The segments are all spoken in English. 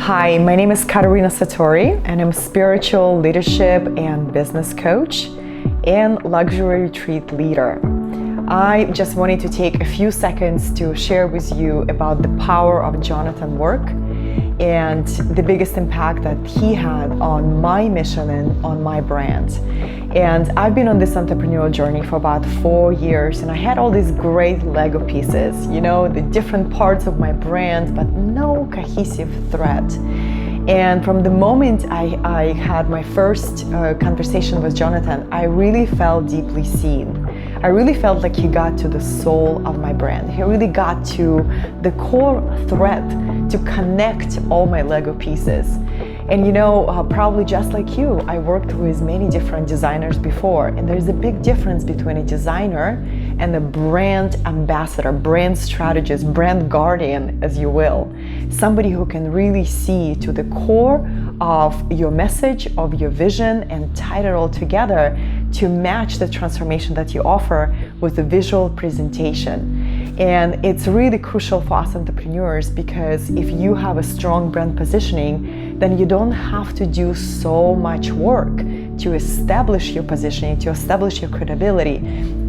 Hi, my name is Katerina Satori, and I'm a spiritual leadership and business coach and luxury retreat leader. I just wanted to take a few seconds to share with you about the power of Jonathan's work and the biggest impact that he had on my mission and on my brand. And I've been on this entrepreneurial journey for about 4 years, and I had all these great Lego pieces, the different parts of my brand, but no cohesive thread. And from the moment I had my first conversation with Jonathan, I really felt deeply seen. I really felt like he got to the soul of my brand. He really got to the core thread to connect all my Lego pieces. And probably just like you, I worked with many different designers before, and there's a big difference between a designer and a brand ambassador, brand strategist, brand guardian, as you will. Somebody who can really see to the core of your message, of your vision, and tie it all together to match the transformation that you offer with a visual presentation. And it's really crucial for us entrepreneurs, because if you have a strong brand positioning, then you don't have to do so much work to establish your positioning, to establish your credibility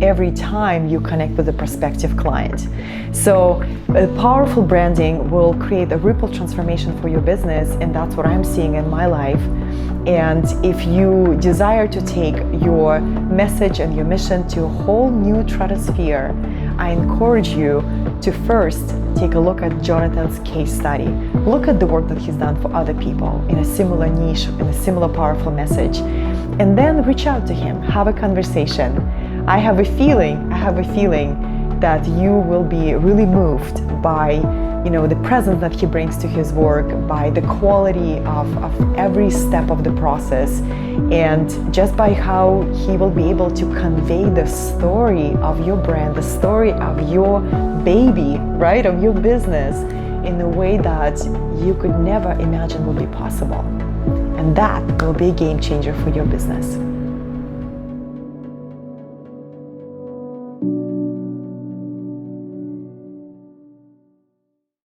every time you connect with a prospective client. So a powerful branding will create a ripple transformation for your business, and that's what I'm seeing in my life. And if you desire to take your message and your mission to a whole new stratosphere, I encourage you to first take a look at Jonathan's case study. Look at the work that he's done for other people in a similar niche, in a similar powerful message, and then reach out to him, have a conversation. I have a feeling that you will be really moved by the presence that he brings to his work, by the quality of every step of the process, and just by how he will be able to convey the story of your brand, the story of your baby, right, of your business, in a way that you could never imagine would be possible. And that will be a game changer for your business.